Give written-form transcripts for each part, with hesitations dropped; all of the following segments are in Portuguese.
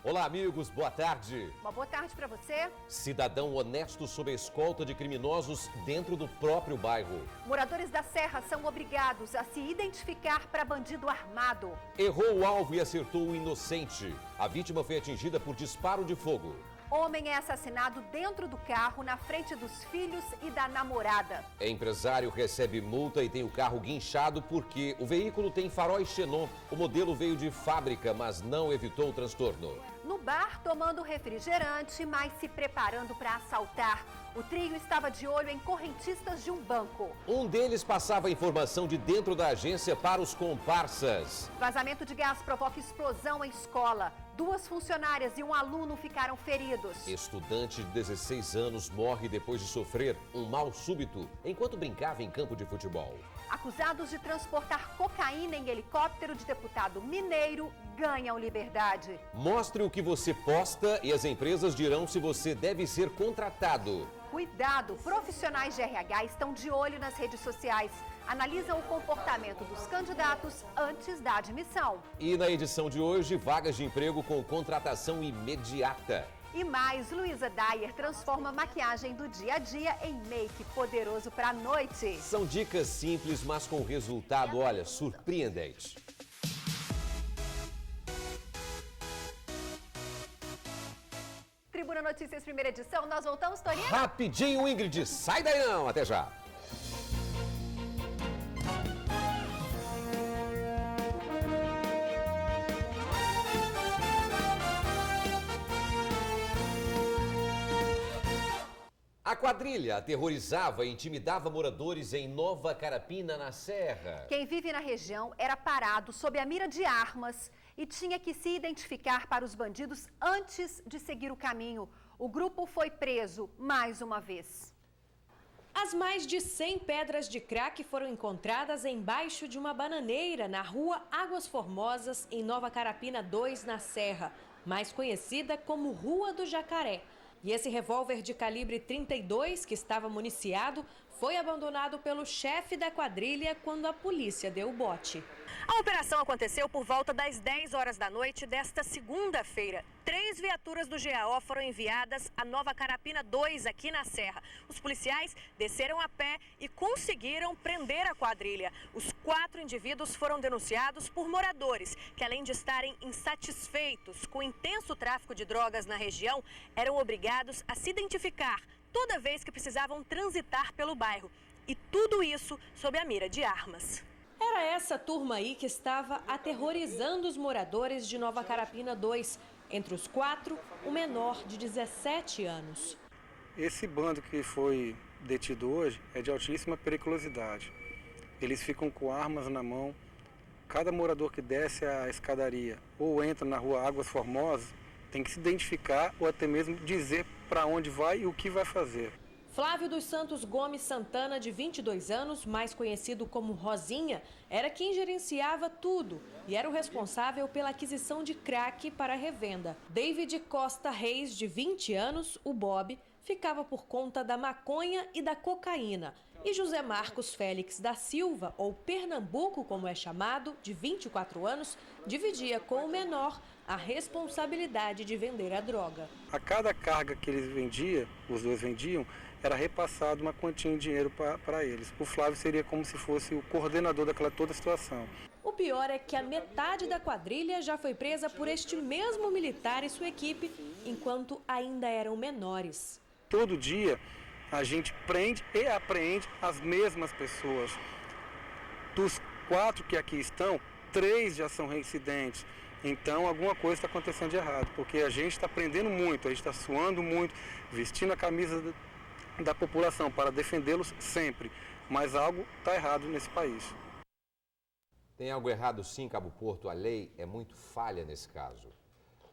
Olá, amigos, boa tarde. Uma boa tarde para você. Cidadão honesto sob a escolta de criminosos dentro do próprio bairro. Moradores da Serra são obrigados a se identificar para bandido armado. Errou o alvo e acertou o inocente. A vítima foi atingida por disparo de fogo. Homem é assassinado dentro do carro, na frente dos filhos e da namorada. Empresário recebe multa e tem o carro guinchado porque o veículo tem faróis xenon. O modelo veio de fábrica, mas não evitou o transtorno. No bar, tomando refrigerante, mas se preparando para assaltar. O trio estava de olho em correntistas de um banco. Um deles passava informação de dentro da agência para os comparsas. Vazamento de gás provoca explosão em escola. 2 funcionárias e um aluno ficaram feridos. Estudante de 16 anos morre depois de sofrer um mal súbito enquanto brincava em campo de futebol. Acusados de transportar cocaína em helicóptero de deputado mineiro ganham liberdade. Mostre o que você posta e as empresas dirão se você deve ser contratado. Cuidado, profissionais de RH estão de olho nas redes sociais. Analisam o comportamento dos candidatos antes da admissão. E na edição de hoje, vagas de emprego com contratação imediata. E mais, Luísa Dyer transforma a maquiagem do dia a dia em make poderoso para a noite. São dicas simples, mas com resultado, olha, surpreendente. Tribuna Notícias, primeira edição, nós voltamos, Torinho? Rapidinho, Ingrid, sai daí não, até já. A quadrilha aterrorizava e intimidava moradores em Nova Carapina, na Serra. Quem vive na região era parado sob a mira de armas e tinha que se identificar para os bandidos antes de seguir o caminho. O grupo foi preso mais uma vez. As mais de 100 pedras de crack foram encontradas embaixo de uma bananeira na rua Águas Formosas, em Nova Carapina 2, na Serra, mais conhecida como Rua do Jacaré. E esse revólver de calibre 32, que estava municiado, foi abandonado pelo chefe da quadrilha quando a polícia deu o bote. A operação aconteceu por volta das 10 horas da noite desta segunda-feira. 3 viaturas do GAO foram enviadas a Nova Carapina 2, aqui na Serra. Os policiais desceram a pé e conseguiram prender a quadrilha. Os 4 indivíduos foram denunciados por moradores, que além de estarem insatisfeitos com o intenso tráfico de drogas na região, eram obrigados a se identificar toda vez que precisavam transitar pelo bairro. E tudo isso sob a mira de armas. Era essa turma aí que estava aterrorizando os moradores de Nova Carapina 2. Entre os 4, o menor de 17 anos. Esse bando que foi detido hoje é de altíssima periculosidade. Eles ficam com armas na mão. Cada morador que desce a escadaria ou entra na rua Águas Formosas tem que se identificar ou até mesmo dizer para onde vai e o que vai fazer. Flávio dos Santos Gomes Santana, de 22 anos, mais conhecido como Rosinha, era quem gerenciava tudo e era o responsável pela aquisição de crack para revenda. David Costa Reis, de 20 anos, o Bob, ficava por conta da maconha e da cocaína. E José Marcos Félix da Silva, ou Pernambuco como é chamado, de 24 anos, dividia com o menor a responsabilidade de vender a droga. A cada carga que eles vendiam, os dois vendiam, era repassado uma quantia em dinheiro para eles. O Flávio seria como se fosse o coordenador daquela toda situação. O pior é que a metade da quadrilha já foi presa por este mesmo militar e sua equipe, enquanto ainda eram menores. Todo dia a gente prende e apreende as mesmas pessoas. Dos 4 que aqui estão, 3 já são reincidentes. Então alguma coisa está acontecendo de errado, porque a gente está aprendendo muito, a gente está suando muito, vestindo a camisa da população para defendê-los sempre, mas algo está errado nesse país. Tem algo errado sim, Cabo Porto, a lei é muito falha nesse caso.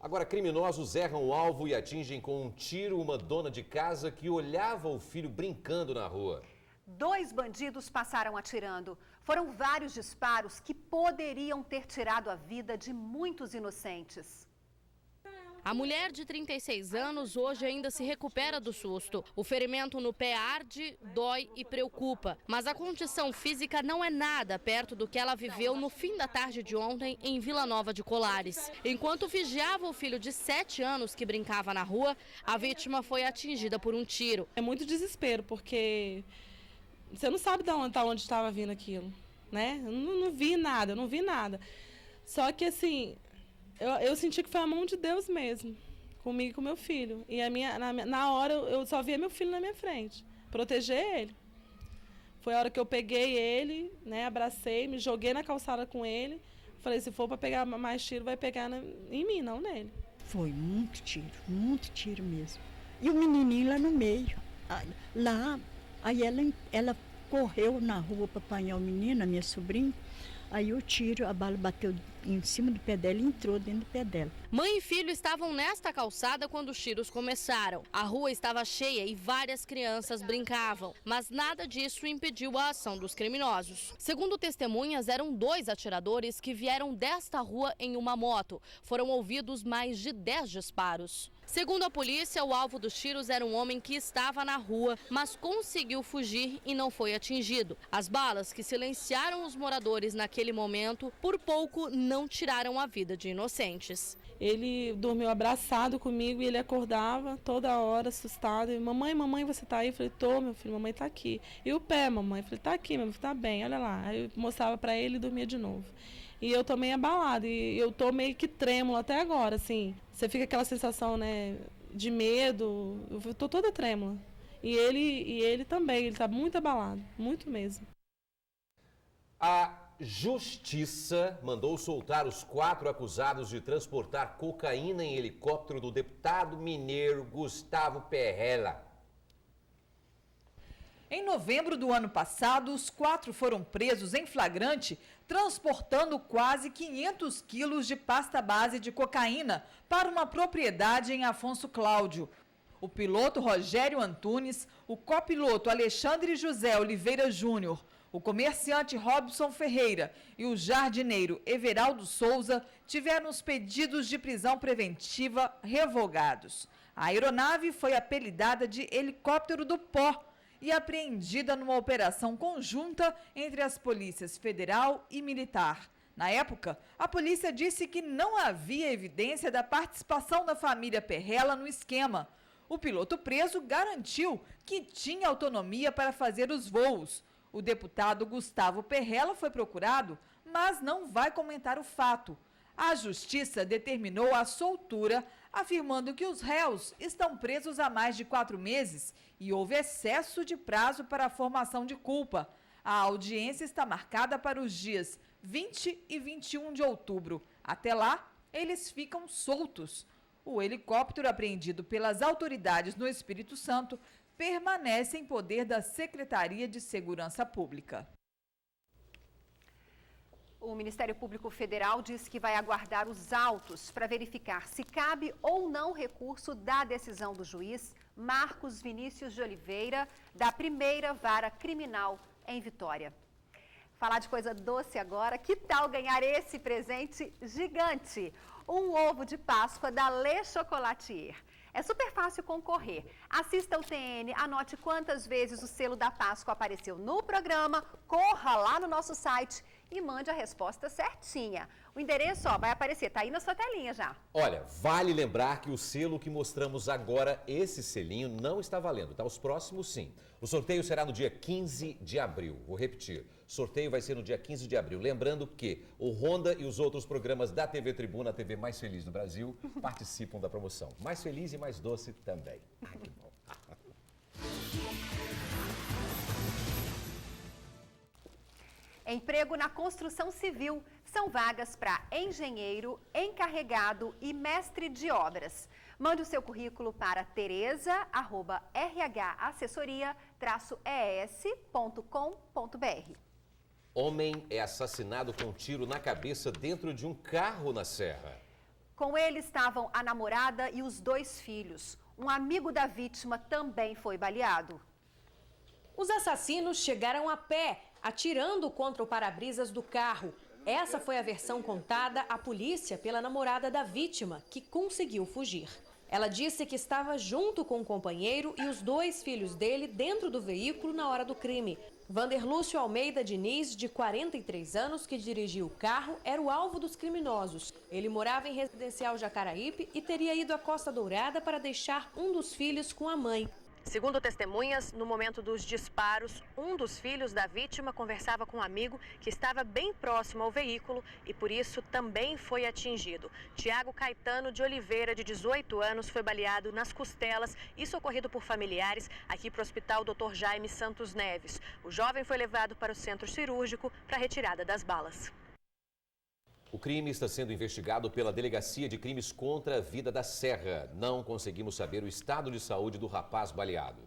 Agora, criminosos erram o alvo e atingem com um tiro uma dona de casa que olhava o filho brincando na rua. 2 bandidos passaram atirando. Foram vários disparos que poderiam ter tirado a vida de muitos inocentes. A mulher de 36 anos hoje ainda se recupera do susto. O ferimento no pé arde, dói e preocupa. Mas a condição física não é nada perto do que ela viveu no fim da tarde de ontem em Vila Nova de Colares. Enquanto vigiava o filho de 7 anos que brincava na rua, a vítima foi atingida por um tiro. É muito desespero, porque você não sabe de onde estava vindo aquilo, né? Eu não vi nada. Só que assim... Eu senti que foi a mão de Deus mesmo, comigo e com meu filho. E na hora eu só via meu filho na minha frente, proteger ele. Foi a hora que eu peguei ele, né, abracei, me joguei na calçada com ele. Falei, se for para pegar mais tiro, vai pegar em mim, não nele. Foi muito tiro mesmo. E o menininho lá no meio. Aí ela correu na rua para apanhar o menino, a minha sobrinha. Aí o tiro, a bala bateu em cima do pé dela e entrou dentro do pé dela. Mãe e filho estavam nesta calçada quando os tiros começaram. A rua estava cheia e várias crianças brincavam, mas nada disso impediu a ação dos criminosos. Segundo testemunhas, eram 2 atiradores que vieram desta rua em uma moto. Foram ouvidos mais de 10 disparos. Segundo a polícia, o alvo dos tiros era um homem que estava na rua, mas conseguiu fugir e não foi atingido. As balas que silenciaram os moradores naquele momento, por pouco não tiraram a vida de inocentes. Ele dormiu abraçado comigo e ele acordava toda hora, assustado. E, mamãe, você tá aí? Eu falei, tô, meu filho, mamãe tá aqui. E o pé, mamãe? Eu falei, tá aqui, meu filho, tá bem, olha lá. Aí eu mostrava pra ele e dormia de novo. E eu tô meio abalada, e eu tô meio que trêmula até agora, assim. Você fica aquela sensação, né, de medo, eu tô toda trêmula. E ele também, ele tá muito abalado, muito mesmo. A Justiça mandou soltar os 4 acusados de transportar cocaína em helicóptero do deputado mineiro Gustavo Perrella. Em novembro do ano passado, os 4 foram presos em flagrante, transportando quase 500 quilos de pasta base de cocaína para uma propriedade em Afonso Cláudio. O piloto Rogério Antunes, o copiloto Alexandre José Oliveira Júnior, o comerciante Robson Ferreira e o jardineiro Everaldo Souza tiveram os pedidos de prisão preventiva revogados. A aeronave foi apelidada de Helicóptero do Pó e apreendida numa operação conjunta entre as polícias federal e militar. Na época, a polícia disse que não havia evidência da participação da família Perrella no esquema. O piloto preso garantiu que tinha autonomia para fazer os voos. O deputado Gustavo Perrella foi procurado, mas não vai comentar o fato. A Justiça determinou a soltura, afirmando que os réus estão presos há mais de 4 meses e houve excesso de prazo para a formação de culpa. A audiência está marcada para os dias 20 e 21 de outubro. Até lá, eles ficam soltos. O helicóptero apreendido pelas autoridades no Espírito Santo permanece em poder da Secretaria de Segurança Pública. O Ministério Público Federal diz que vai aguardar os autos para verificar se cabe ou não recurso da decisão do juiz Marcos Vinícius de Oliveira, da primeira vara criminal em Vitória. Falar de coisa doce agora, que tal ganhar esse presente gigante? Um ovo de Páscoa da Le Chocolatier. É super fácil concorrer. Assista ao TN, anote quantas vezes o selo da Páscoa apareceu no programa, corra lá no nosso site e mande a resposta certinha. O endereço, vai aparecer, tá aí na sua telinha já. Olha, vale lembrar que o selo que mostramos agora, esse selinho, não está valendo, tá? Os próximos, sim. O sorteio será no dia 15 de abril. Vou repetir, sorteio vai ser no dia 15 de abril. Lembrando que o Ronda e os outros programas da TV Tribuna, a TV mais feliz do Brasil, participam da promoção. Mais feliz e mais doce também. Ai, que bom. Emprego na construção civil. São vagas para engenheiro, encarregado e mestre de obras. Mande o seu currículo para tereza@rhassessoria-es.com.br. Homem é assassinado com um tiro na cabeça dentro de um carro na Serra. Com ele estavam a namorada e os 2 filhos. Um amigo da vítima também foi baleado. Os assassinos chegaram a pé, atirando contra o para-brisas do carro. Essa foi a versão contada à polícia pela namorada da vítima, que conseguiu fugir. Ela disse que estava junto com o companheiro e os 2 filhos dele dentro do veículo na hora do crime. Vanderlúcio Almeida Diniz, de 43 anos, que dirigia o carro, era o alvo dos criminosos. Ele morava em residencial Jacaraípe e teria ido à Costa Dourada para deixar um dos filhos com a mãe. Segundo testemunhas, no momento dos disparos, um dos filhos da vítima conversava com um amigo que estava bem próximo ao veículo e por isso também foi atingido. Tiago Caetano de Oliveira, de 18 anos, foi baleado nas costelas e socorrido por familiares aqui para o Hospital Dr. Jaime Santos Neves. O jovem foi levado para o centro cirúrgico para a retirada das balas. O crime está sendo investigado pela Delegacia de Crimes contra a Vida da Serra. Não conseguimos saber o estado de saúde do rapaz baleado.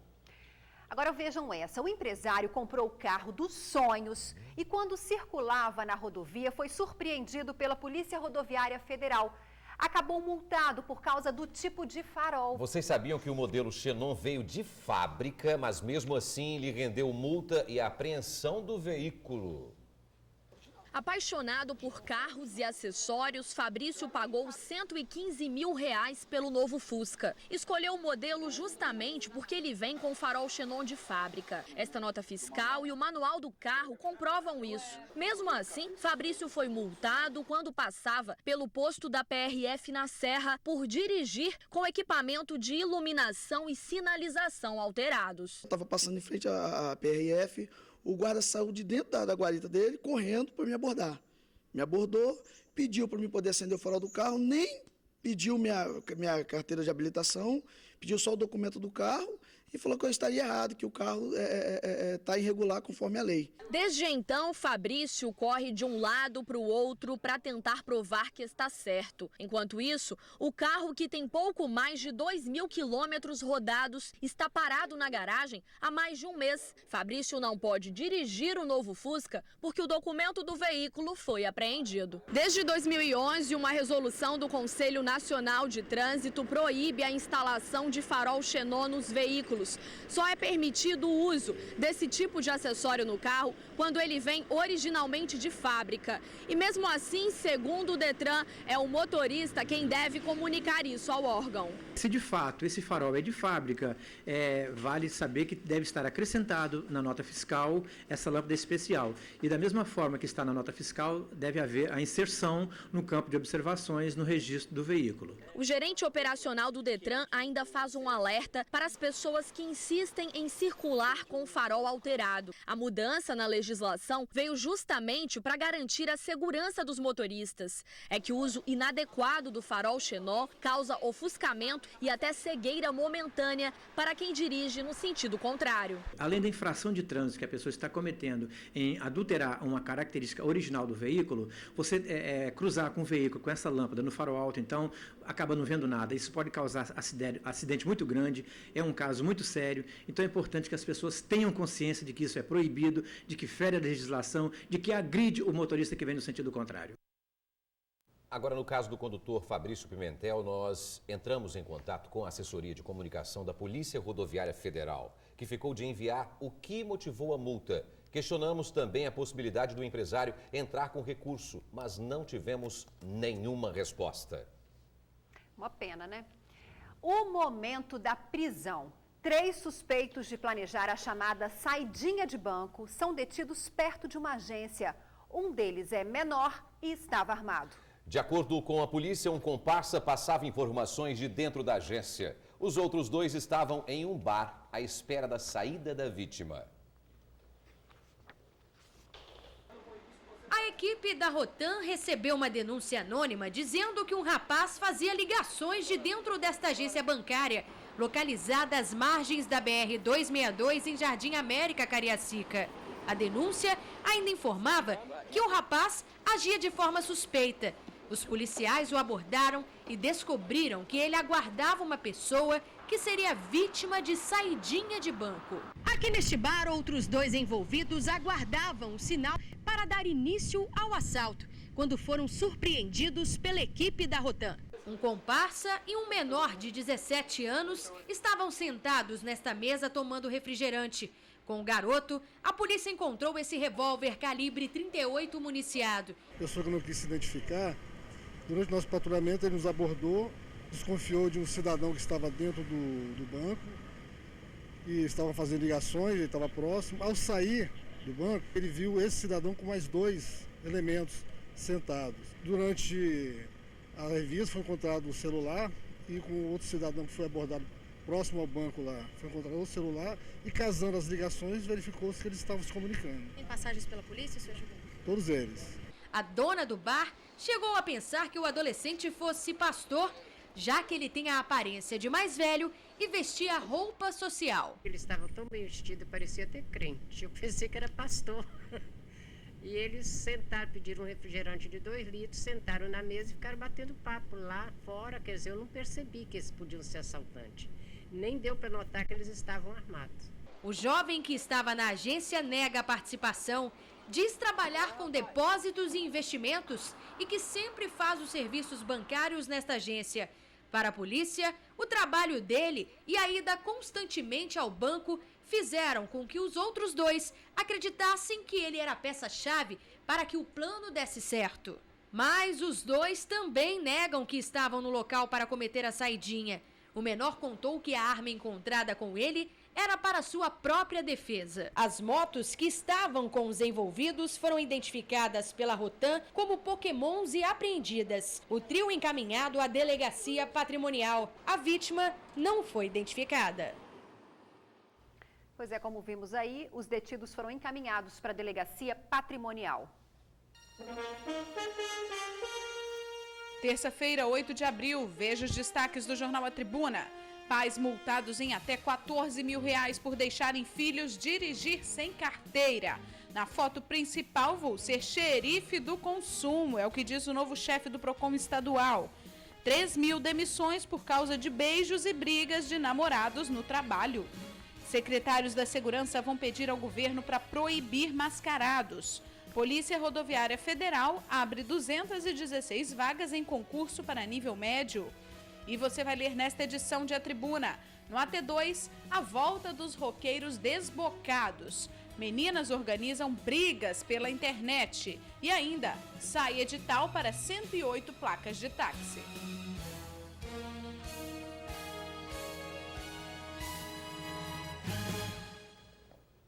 Agora vejam essa, o empresário comprou o carro dos sonhos e quando circulava na rodovia foi surpreendido pela Polícia Rodoviária Federal. Acabou multado por causa do tipo de farol. Vocês sabiam que o modelo Xenon veio de fábrica, mas mesmo assim lhe rendeu multa e apreensão do veículo? Apaixonado por carros e acessórios, Fabrício pagou R$115 mil pelo novo Fusca. Escolheu o modelo justamente porque ele vem com farol Xenon de fábrica. Esta nota fiscal e o manual do carro comprovam isso. Mesmo assim, Fabrício foi multado quando passava pelo posto da PRF na Serra por dirigir com equipamento de iluminação e sinalização alterados. Estava passando em frente à PRF. O guarda saiu de dentro da guarita dele, correndo para me abordar. Me abordou, pediu para eu poder acender o farol do carro, nem pediu minha carteira de habilitação, pediu só o documento do carro e falou que eu estaria errado, que o carro está irregular conforme a lei. Desde então, Fabrício corre de um lado para o outro para tentar provar que está certo. Enquanto isso, o carro, que tem pouco mais de 2.000 quilômetros rodados, está parado na garagem há mais de um mês. Fabrício não pode dirigir o novo Fusca porque o documento do veículo foi apreendido. Desde 2011, uma resolução do Conselho Nacional de Trânsito proíbe a instalação de farol Xenon nos veículos. Só é permitido o uso desse tipo de acessório no carro quando ele vem originalmente de fábrica. E mesmo assim, segundo o Detran, é o motorista quem deve comunicar isso ao órgão. Se de fato esse farol é de fábrica, vale saber que deve estar acrescentado na nota fiscal essa lâmpada especial. E da mesma forma que está na nota fiscal, deve haver a inserção no campo de observações no registro do veículo. O gerente operacional do Detran ainda faz um alerta para as pessoas que insistem em circular com o farol alterado. A mudança na legislação veio justamente para garantir a segurança dos motoristas. É que o uso inadequado do farol Xenon causa ofuscamento e até cegueira momentânea para quem dirige no sentido contrário. Além da infração de trânsito que a pessoa está cometendo em adulterar uma característica original do veículo, você cruzar com o veículo com essa lâmpada no farol alto, então acaba não vendo nada. Isso pode causar acidente muito grande, é um caso muito sério. Então é importante que as pessoas tenham consciência de que isso é proibido, de que fere a legislação, de que agride o motorista que vem no sentido contrário. Agora, no caso do condutor Fabrício Pimentel, nós entramos em contato com a assessoria de comunicação da Polícia Rodoviária Federal, que ficou de enviar o que motivou a multa. Questionamos também a possibilidade do empresário entrar com recurso, mas não tivemos nenhuma resposta. Uma pena, né? O momento da prisão. 3 suspeitos de planejar a chamada saidinha de banco são detidos perto de uma agência. Um deles é menor e estava armado. De acordo com a polícia, um comparsa passava informações de dentro da agência. Os outros 2 estavam em um bar à espera da saída da vítima. A equipe da Rotan recebeu uma denúncia anônima dizendo que um rapaz fazia ligações de dentro desta agência bancária, localizada às margens da BR-262 em Jardim América, Cariacica. A denúncia ainda informava que o rapaz agia de forma suspeita. Os policiais o abordaram e descobriram que ele aguardava uma pessoa que seria vítima de saidinha de banco. Aqui neste bar, outros 2 envolvidos aguardavam o sinal para dar início ao assalto, quando foram surpreendidos pela equipe da Rotan. Um comparsa e um menor de 17 anos estavam sentados nesta mesa tomando refrigerante. Com o garoto, a polícia encontrou esse revólver calibre 38 municiado. A pessoa que não quis se identificar, durante nosso patrulhamento ele nos abordou, desconfiou de um cidadão que estava dentro do banco e estava fazendo ligações, ele estava próximo. Ao sair do banco, ele viu esse cidadão com mais 2 elementos sentados. Durante a revista foi encontrado o celular e com outro cidadão que foi abordado próximo ao banco lá, foi encontrado o celular e, casando as ligações, verificou-se que eles estavam se comunicando. Tem passagens pela polícia, senhor Juliano? Todos eles. A dona do bar chegou a pensar que o adolescente fosse pastor, já que ele tem a aparência de mais velho e vestia roupa social. Ele estava tão bem vestido, parecia até crente. Eu pensei que era pastor. E eles sentaram, pediram um refrigerante de 2 litros, sentaram na mesa e ficaram batendo papo lá fora. Quer dizer, eu não percebi que eles podiam ser assaltantes. Nem deu para notar que eles estavam armados. O jovem que estava na agência nega a participação, diz trabalhar com depósitos e investimentos e que sempre faz os serviços bancários nesta agência. Para a polícia, o trabalho dele e a ida constantemente ao banco fizeram com que os outros 2 acreditassem que ele era a peça-chave para que o plano desse certo. Mas os 2 também negam que estavam no local para cometer a saidinha. O menor contou que a arma encontrada com ele era para sua própria defesa. As motos que estavam com os envolvidos foram identificadas pela Rotan como pokémons e apreendidas. O trio encaminhado à delegacia patrimonial. A vítima não foi identificada. Pois é, como vimos aí, os detidos foram encaminhados para a delegacia patrimonial. Terça-feira, 8 de abril, veja os destaques do jornal A Tribuna. Pais multados em até R$14 mil por deixarem filhos dirigir sem carteira. Na foto principal, vou ser xerife do consumo, é o que diz o novo chefe do Procon estadual. 3.000 demissões por causa de beijos e brigas de namorados no trabalho. Secretários da Segurança vão pedir ao governo para proibir mascarados. Polícia Rodoviária Federal abre 216 vagas em concurso para nível médio. E você vai ler nesta edição de A Tribuna. No AT2, a volta dos roqueiros desbocados. Meninas organizam brigas pela internet. E ainda, sai edital para 108 placas de táxi.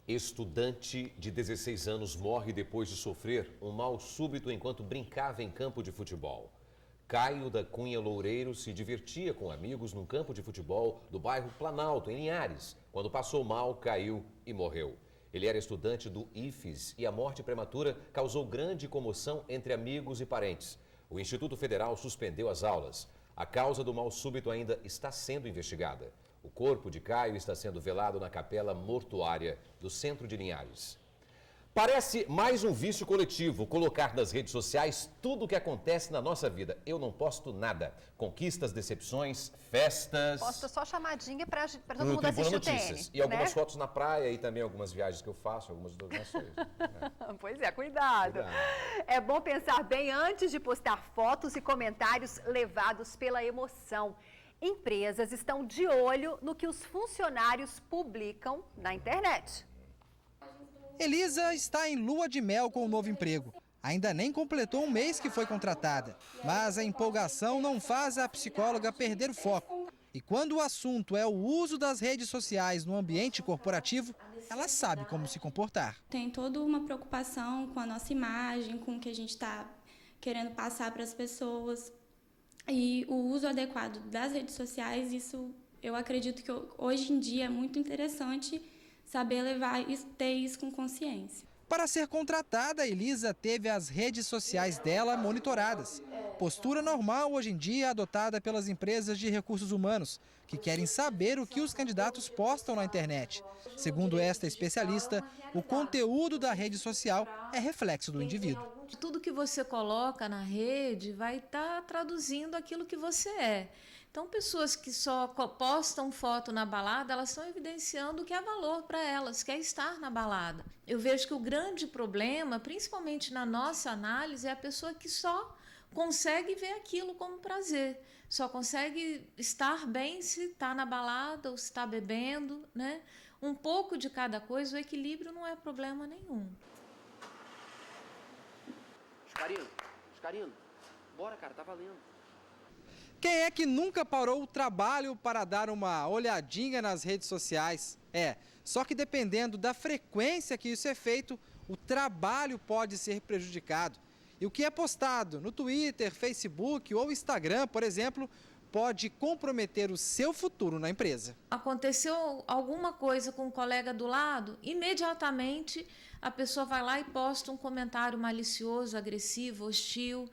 Estudante de 16 anos morre depois de sofrer um mal súbito enquanto brincava em campo de futebol. Caio da Cunha Loureiro se divertia com amigos num campo de futebol do bairro Planalto, em Linhares. Quando passou mal, caiu e morreu. Ele era estudante do IFES e a morte prematura causou grande comoção entre amigos e parentes. O Instituto Federal suspendeu as aulas. A causa do mal súbito ainda está sendo investigada. O corpo de Caio está sendo velado na capela mortuária do centro de Linhares. Parece mais um vício coletivo colocar nas redes sociais tudo o que acontece na nossa vida. Eu não posto nada. Conquistas, decepções, festas... Posto só chamadinha para todo no mundo assistir Notícias. o TN. E algumas né? fotos na praia e também algumas viagens que eu faço, algumas doações. Pois é, cuidado. É bom pensar bem antes de postar fotos e comentários levados pela emoção. Empresas estão de olho no que os funcionários publicam na internet. Elisa está em lua de mel com o novo emprego. Ainda nem completou um mês que foi contratada. Mas a empolgação não faz a psicóloga perder o foco. E quando o assunto é o uso das redes sociais no ambiente corporativo, ela sabe como se comportar. Tem toda uma preocupação com a nossa imagem, com o que a gente está querendo passar para as pessoas. E o uso adequado das redes sociais, isso eu acredito que hoje em dia é muito interessante saber levar e ter isso com consciência. Para ser contratada, Elisa teve as redes sociais dela monitoradas. Postura normal hoje em dia adotada pelas empresas de recursos humanos, que querem saber o que os candidatos postam na internet. Segundo esta especialista, o conteúdo da rede social é reflexo do indivíduo. Tudo que você coloca na rede vai estar traduzindo aquilo que você é. Então, pessoas que só postam foto na balada, elas estão evidenciando o que é valor para elas, que é estar na balada. Eu vejo que o grande problema, principalmente na nossa análise, é a pessoa que só consegue ver aquilo como prazer. Só consegue estar bem se está na balada ou se está bebendo, né? um pouco de cada coisa, o equilíbrio não é problema nenhum. Oscarino, bora, cara, tá valendo. Quem é que nunca parou o trabalho para dar uma olhadinha nas redes sociais? Só que dependendo da frequência que isso é feito, o trabalho pode ser prejudicado. E o que é postado no Twitter, Facebook ou Instagram, por exemplo, pode comprometer o seu futuro na empresa. Aconteceu alguma coisa com o colega do lado, imediatamente a pessoa vai lá e posta um comentário malicioso, agressivo, hostil.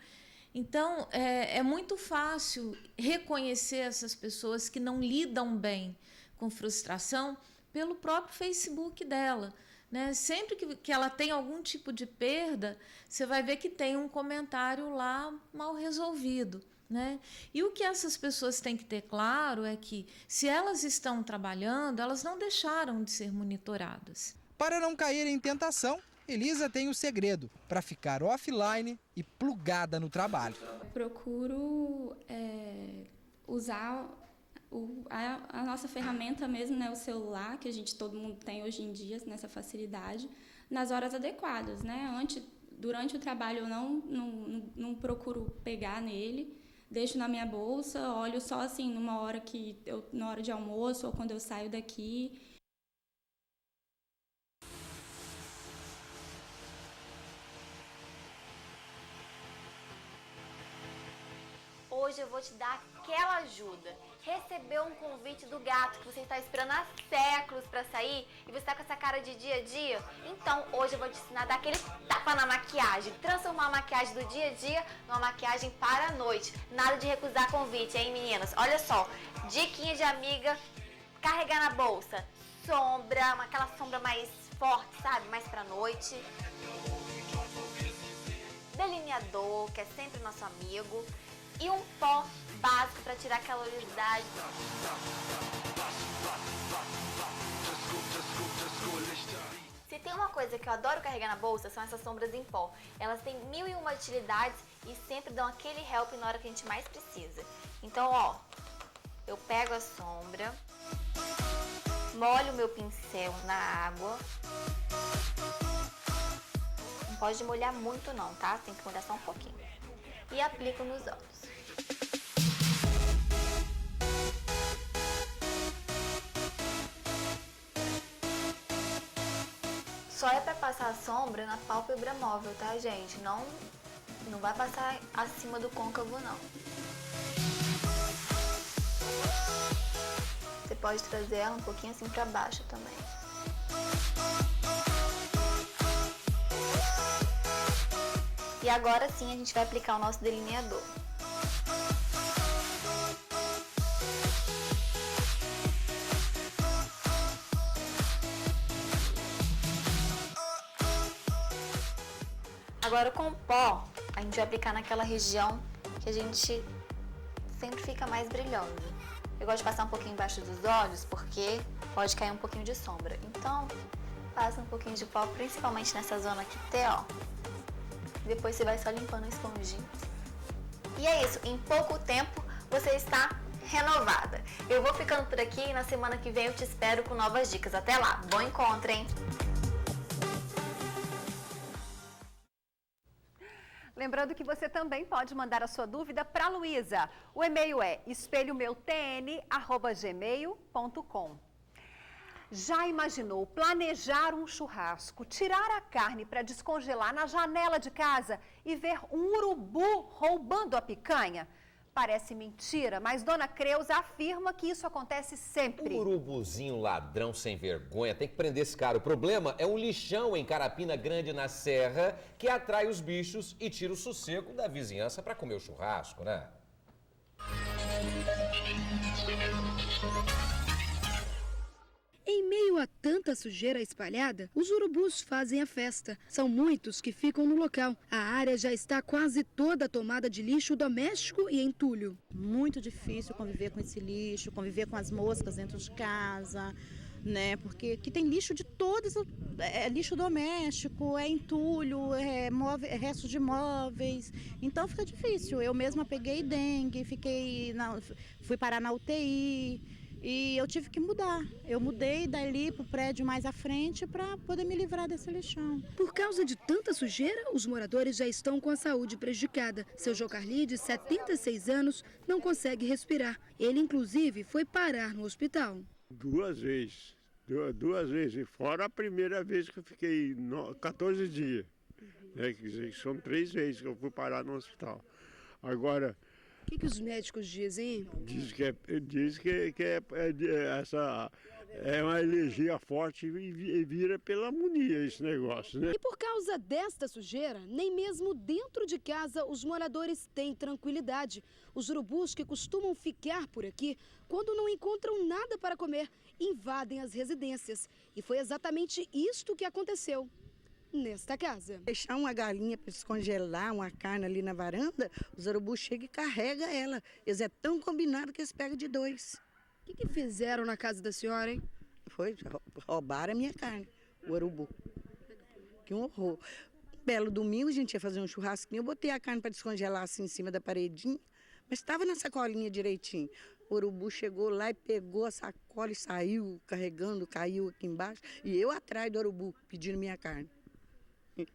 Então, é muito fácil reconhecer essas pessoas que não lidam bem com frustração pelo próprio Facebook dela, né? Sempre que ela tem algum tipo de perda, você vai ver que tem um comentário lá mal resolvido, né? E o que essas pessoas têm que ter claro é que, se elas estão trabalhando, elas não deixaram de ser monitoradas. Para não cair em tentação, Elisa tem o segredo para ficar offline e plugada no trabalho. Procuro usar a nossa ferramenta mesmo, né, o celular, que todo mundo tem hoje em dia, nessa facilidade, nas horas adequadas, né? Durante o trabalho eu não procuro pegar nele, deixo na minha bolsa, olho só assim na hora de almoço ou quando eu saio daqui. Hoje eu vou te dar aquela ajuda. Recebeu um convite do gato que você está esperando há séculos para sair e você está com essa cara de dia a dia? Então hoje eu vou te ensinar a dar aquele tapa na maquiagem, transformar a maquiagem do dia a dia numa maquiagem para a noite. Nada de recusar convite, hein, meninas? Olha só, diquinha de amiga, carregar na bolsa, sombra, aquela sombra mais forte, sabe? Mais pra noite. Delineador, que é sempre nosso amigo. E um pó básico para tirar aquela oleosidade. Se tem uma coisa que eu adoro carregar na bolsa, são essas sombras em pó. Elas têm 1001 utilidades e sempre dão aquele help na hora que a gente mais precisa. Então, ó, eu pego a sombra, molho o meu pincel na água. Não pode molhar muito não, tá? Tem que molhar só um pouquinho. E aplico nos olhos. Só é pra passar a sombra na pálpebra móvel, tá, gente? Não vai passar acima do côncavo, não. Você pode trazer ela um pouquinho assim pra baixo também. E agora sim a gente vai aplicar o nosso delineador. Agora com o pó, a gente vai aplicar naquela região que a gente sempre fica mais brilhosa. Eu gosto de passar um pouquinho embaixo dos olhos porque pode cair um pouquinho de sombra. Então, passa um pouquinho de pó, principalmente nessa zona aqui, ó. Depois você vai só limpando a esponjinha. E é isso, em pouco tempo você está renovada. Eu vou ficando por aqui e na semana que vem eu te espero com novas dicas. Até lá, bom encontro, hein? Lembrando que você também pode mandar a sua dúvida para a Luísa. O e-mail é espelhomeutn@gmail.com. Já imaginou planejar um churrasco, tirar a carne para descongelar na janela de casa e ver um urubu roubando a picanha? Parece mentira, mas Dona Creuza afirma que isso acontece sempre. Um urubuzinho ladrão sem vergonha, tem que prender esse cara. O problema é um lixão em Carapina Grande, na Serra, que atrai os bichos e tira o sossego da vizinhança para comer o churrasco, né? Em meio a tanta sujeira espalhada, os urubus fazem a festa. São muitos que ficam no local. A área já está quase toda tomada de lixo doméstico e entulho. Muito difícil conviver com esse lixo, conviver com as moscas dentro de casa, né? Porque aqui tem lixo de todos, é lixo doméstico, é entulho, é restos de móveis. Então fica difícil. Eu mesma peguei dengue, fui parar na UTI. e eu tive que mudar. Eu mudei dali para o prédio mais à frente para poder me livrar desse lixão. Por causa de tanta sujeira, os moradores já estão com a saúde prejudicada. Seu Jocarli, de 76 anos, não consegue respirar. Ele, inclusive, foi parar no hospital. 2 vezes. 2 vezes. Fora a primeira vez que eu fiquei 14 dias. Quer dizer, são 3 vezes que eu fui parar no hospital. Agora... O que os médicos dizem? Diz que essa é uma alergia forte e vira pneumonia esse negócio, né? E por causa desta sujeira, nem mesmo dentro de casa os moradores têm tranquilidade. Os urubus que costumam ficar por aqui, quando não encontram nada para comer, invadem as residências. E foi exatamente isto que aconteceu nesta casa. Deixar uma galinha para descongelar, uma carne ali na varanda, os urubus chegam e carregam ela. Eles é tão combinado que eles pegam de 2. O que fizeram na casa da senhora, hein? Roubaram a minha carne, o urubu. Que um horror. Um belo domingo a gente ia fazer um churrasquinho, eu botei a carne para descongelar assim em cima da paredinha, mas estava na sacolinha direitinho. O urubu chegou lá e pegou a sacola e saiu carregando, caiu aqui embaixo. E eu atrás do urubu, pedindo minha carne.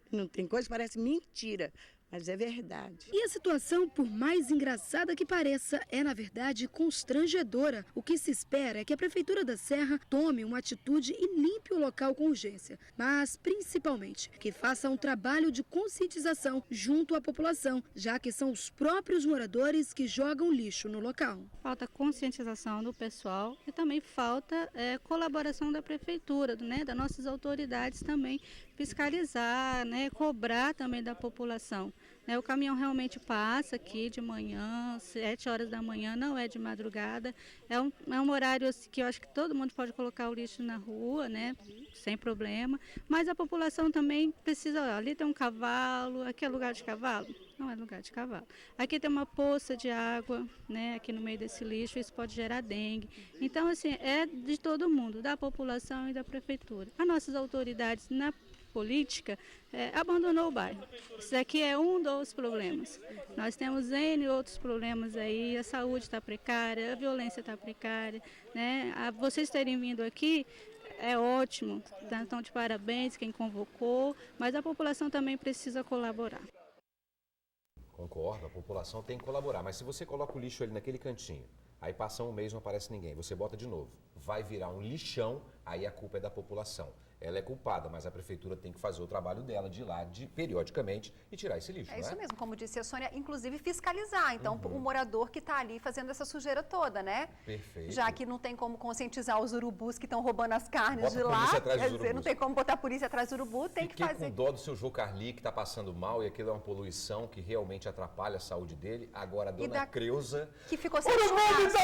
Não tem coisa, parece mentira, mas é verdade. E a situação, por mais engraçada que pareça, é na verdade constrangedora. O que se espera é que a Prefeitura da Serra tome uma atitude e limpe o local com urgência. Mas, principalmente, que faça um trabalho de conscientização junto à população, já que são os próprios moradores que jogam lixo no local. Falta conscientização do pessoal e também falta colaboração da Prefeitura, né, das nossas autoridades também, fiscalizar, né, cobrar também da população. O caminhão realmente passa aqui de manhã, 7 horas da manhã, não é de madrugada. É um horário assim, que eu acho que todo mundo pode colocar o lixo na rua, né, sem problema. Mas a população também precisa, ali tem um cavalo, aqui é lugar de cavalo? Não é lugar de cavalo. Aqui tem uma poça de água, né, aqui no meio desse lixo, isso pode gerar dengue. Então, assim, é de todo mundo, da população e da prefeitura. As nossas autoridades na política abandonou o bairro. Isso aqui é um dos problemas. Nós temos N outros problemas aí, a saúde está precária, a violência está precária, né? Vocês terem vindo aqui é ótimo, estão de parabéns quem convocou, mas a população também precisa colaborar. Concordo, a população tem que colaborar, mas se você coloca o lixo ali naquele cantinho, aí passa um mês e não aparece ninguém, você bota de novo, vai virar um lixão, aí a culpa é da população. Ela é culpada, mas a prefeitura tem que fazer o trabalho dela de ir lá periodicamente e tirar esse lixo. É isso mesmo, como disse a Sônia, inclusive fiscalizar. Então, o morador que está ali fazendo essa sujeira toda, né? Perfeito. Já que não tem como conscientizar os urubus que estão roubando as carnes Bota de lá. Quer dizer, não tem como botar a polícia atrás do urubu, tem que fazer. Fiquei com dó do seu Jocarli, que está passando mal, e aquilo é uma poluição que realmente atrapalha a saúde dele. Agora a dona Creuza... Que ficou sem churrasco.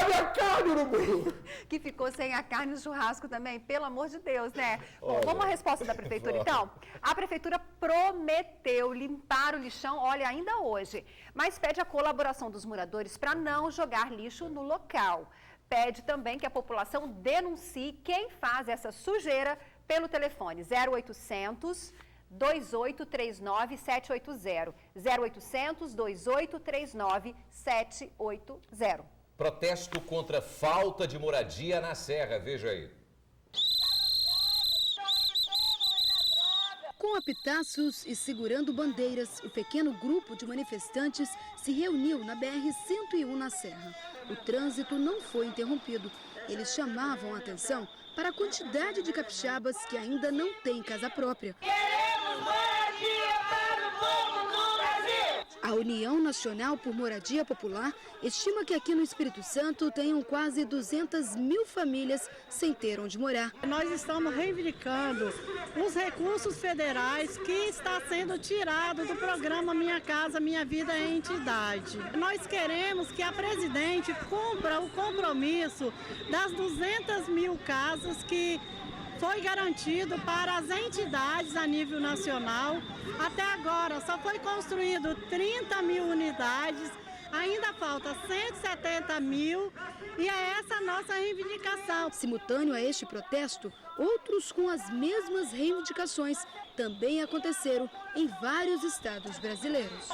Que ficou sem a carne do churrasco também, pelo amor de Deus, né? Bom, vamos à resposta da prefeitura, então. A prefeitura prometeu limpar o lixão, olha, ainda hoje, mas pede a colaboração dos moradores para não jogar lixo no local. Pede também que a população denuncie quem faz essa sujeira pelo telefone 0800 2839 780. 0800 2839 780. Protesto contra falta de moradia na Serra, veja aí. Com apitaços e segurando bandeiras, o pequeno grupo de manifestantes se reuniu na BR-101 na Serra. O trânsito não foi interrompido. Eles chamavam a atenção para a quantidade de capixabas que ainda não têm casa própria. Queremos moradia para o povo do Brasil! A União Nacional por Moradia Popular estima que aqui no Espírito Santo tenham quase 200 mil famílias sem ter onde morar. Nós estamos reivindicando os recursos federais que está sendo tirado do programa Minha Casa Minha Vida é Entidade. Nós queremos que a presidente cumpra o compromisso das 200 mil casas que foi garantido para as entidades a nível nacional. Até agora só foi construído 30 mil unidades, ainda falta 170 mil e é essa a nossa reivindicação. Simultâneo a este protesto, outros com as mesmas reivindicações também aconteceram em vários estados brasileiros.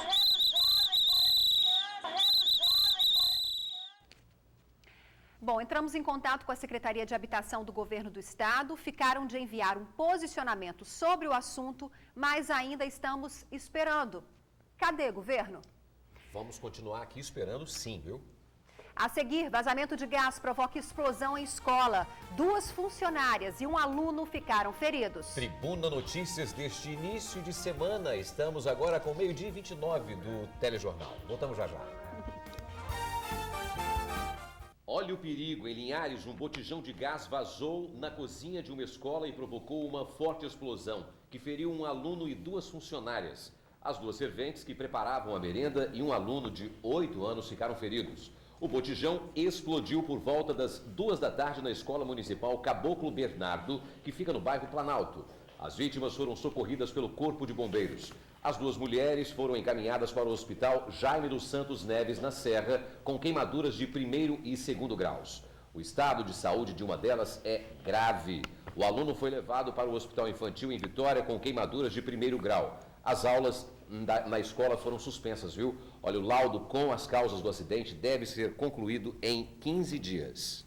Bom, entramos em contato com a Secretaria de Habitação do Governo do Estado, ficaram de enviar um posicionamento sobre o assunto, mas ainda estamos esperando. Cadê, governo? Vamos continuar aqui esperando sim, viu? A seguir, vazamento de gás provoca explosão em escola. 2 funcionárias e um aluno ficaram feridos. Tribuna Notícias deste início de semana. Estamos agora com 12h29 do Telejornal. Voltamos já já. Olha o perigo. Em Linhares, um botijão de gás vazou na cozinha de uma escola e provocou uma forte explosão, que feriu um aluno e 2 funcionárias. As 2 serventes que preparavam a merenda e um aluno de 8 anos ficaram feridos. O botijão explodiu por volta das 2 da tarde na Escola Municipal Caboclo Bernardo, que fica no bairro Planalto. As vítimas foram socorridas pelo Corpo de Bombeiros. As 2 mulheres foram encaminhadas para o Hospital Jaime dos Santos Neves, na Serra, com queimaduras de 1º e 2º graus. O estado de saúde de uma delas é grave. O aluno foi levado para o Hospital Infantil em Vitória com queimaduras de 1º grau. As aulas na escola foram suspensas, viu? Olha, o laudo com as causas do acidente deve ser concluído em 15 dias.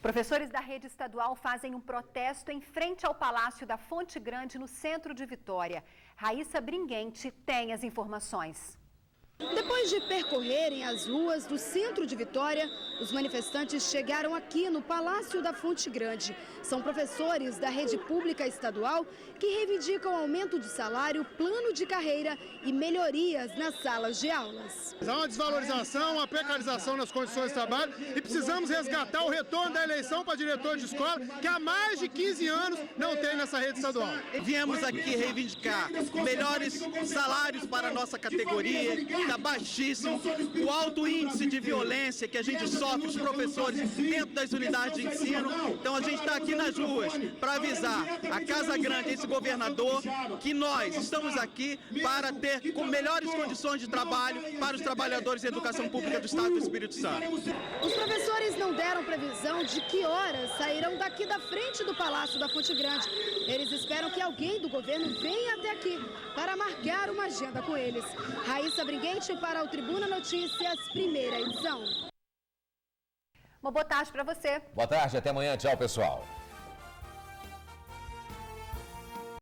Professores da rede estadual fazem um protesto em frente ao Palácio da Fonte Grande, no centro de Vitória. Raíssa Bringuente tem as informações. Depois de percorrerem as ruas do centro de Vitória, os manifestantes chegaram aqui no Palácio da Fonte Grande. São professores da rede pública estadual que reivindicam aumento de salário, plano de carreira e melhorias nas salas de aulas. Há uma desvalorização, uma precarização nas condições de trabalho e precisamos resgatar o retorno da eleição para diretor de escola, que há mais de 15 anos não tem nessa rede estadual. Viemos aqui reivindicar melhores salários para a nossa categoria, que está baixíssimo, o alto índice de violência que a gente sofre, os professores, dentro das unidades de ensino. Então a gente está aqui nas ruas para avisar a Casa Grande, esse governador, que nós estamos aqui para ter com melhores condições de trabalho para os trabalhadores da educação pública do Estado do Espírito Santo. Os professores não deram previsão de que horas sairão daqui da frente do Palácio da Fonte Grande. Eles esperam que alguém do governo venha até aqui para marcar uma agenda com eles. Raíssa Bringuente para o Tribuna Notícias, primeira edição. Uma boa tarde para você. Boa tarde, até amanhã. Tchau, pessoal.